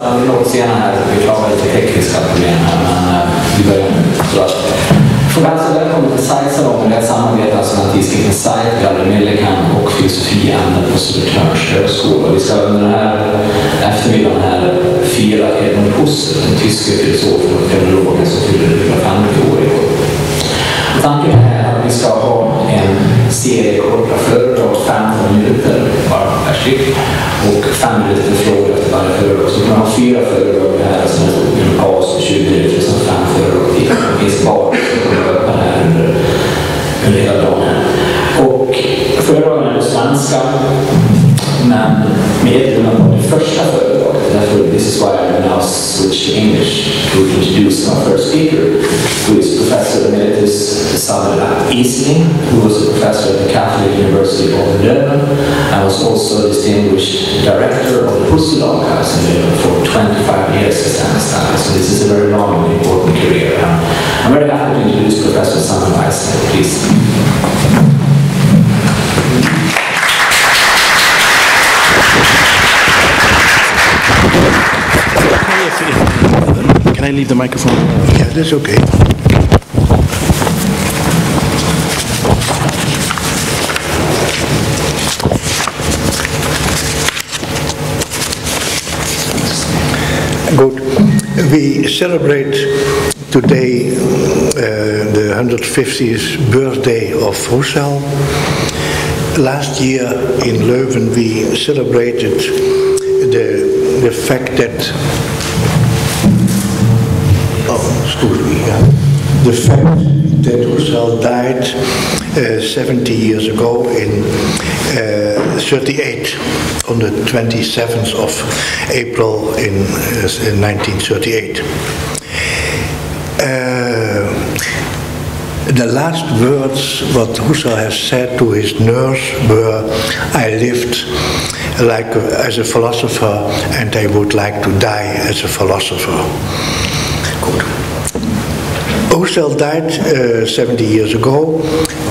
Jag vill också gärna här, vi klarar lite tekniska problem här, men vi börjar nu. Så att, från ganska välkommen till Sajtsalongen, det är ett samarbete alltså mellan tidskriften Sajt, Milliken och filosofiämnet på Södertörns högskola. Vi ska under den här eftermiddagen här fira Edmund Husserl, den tyske filosofen och teologen som fyller 150 år i år. Tanken är att vi ska ha en serie korta föredrag, 15 minuter bara per styck och 5 minuter för frågor efter varje föredrag. Så kan man ha 4 föredrag här som en paus på 20 minuter och sen 5 föredrag. Det finns bara som kommer öppna här under hela dagen. Och föredragen är på svenska, men medlemmarna på det första föredraget. Därför, this is why I now switch to English to introduce our first speaker, who is Professor Emeritus IJsseling, who was a professor at the Catholic University of Leuven and was also distinguished director of the Husserl-Archives in Leuven for 25 years as an understand. So this is a very long and important career. I'm very happy to introduce Professor IJsseling, please. Can I leave the microphone? Yeah, that's okay. Good. We celebrate today the 150th birthday of Husserl. Last year in Leuven we celebrated the fact that the fact that Husserl died 70 years ago in 38, on the 27th of April in 1938. The last words what Husserl has said to his nurse were, "I lived as a philosopher and I would like to die as a philosopher." Good. Husserl died 70 years ago.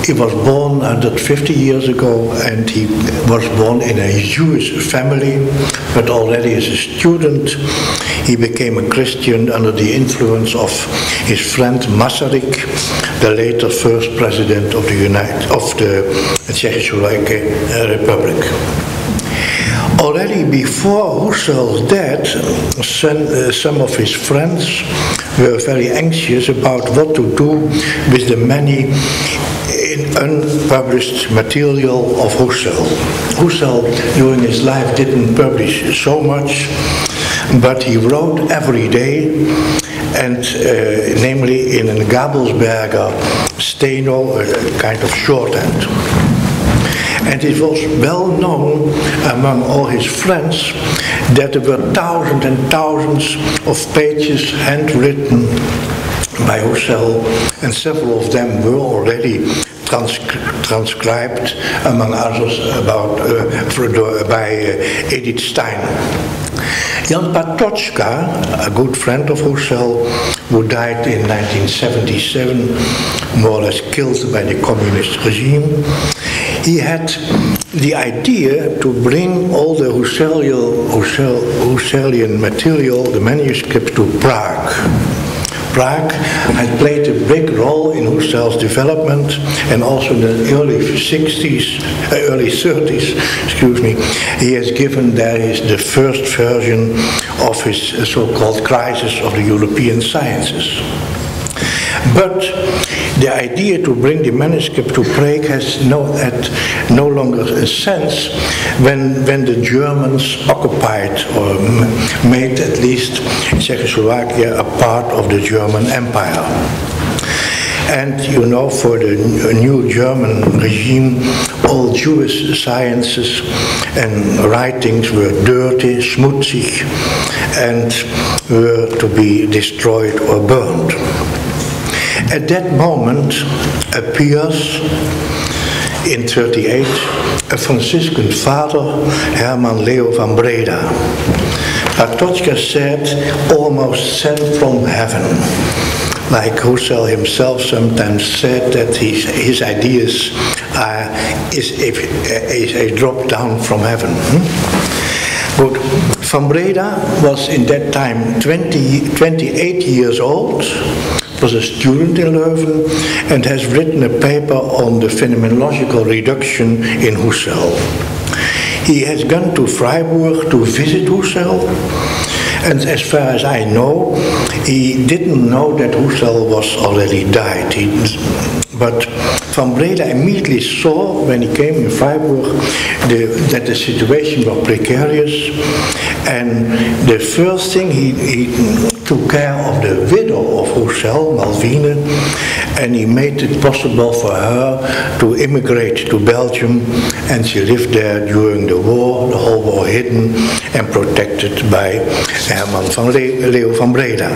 He was born 150 years ago, and he was born in a Jewish family, but already as a student he became a Christian under the influence of his friend Masaryk, the later first president of the Czechoslovak Republic. Already before Husserl's death, some of his friends were very anxious about what to do with the many unpublished material of Husserl. Husserl during his life didn't publish so much, but he wrote every day, and namely in a Gabelsberger steno, a kind of shorthand. And it was well known among all his friends that there were thousands and thousands of pages handwritten by Husserl, and several of them were already transcribed, among others by Edith Stein. Jan Patočka, a good friend of Husserl, who died in 1977, more or less killed by the communist regime, he had the idea to bring all the Husserlian material, the manuscript, to Prague. Prague had played a big role in Husserl's development, and also in the early 30s, he has given there the first version of his so-called crisis of the European sciences. But the idea to bring the manuscript to Prague has no longer a sense when the Germans occupied or made at least Czechoslovakia a part of the German Empire. And you know, for the new German regime, all Jewish sciences and writings were dirty, schmutzig, and were to be destroyed or burned. At that moment appears in 38 a Franciscan father, Herman Leo van Breda. Patočka said, almost sent from heaven. Like Husserl himself sometimes said that his ideas is a drop down from heaven. But Van Breda was in that time 28 years old, was a student in Leuven, and has written a paper on the phenomenological reduction in Husserl. He has gone to Freiburg to visit Husserl, and as far as I know, he didn't know that Husserl was already died. But Van Breda immediately saw, when he came in Freiburg, that the situation was precarious, and the first thing he took care of the widow of Husserl, Malvine, and he made it possible for her to immigrate to Belgium, and she lived there during the war, the whole war hidden and protected by Herman van Leo van Breda.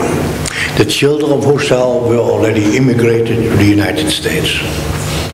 The children of Husserl were already immigrated to the United States.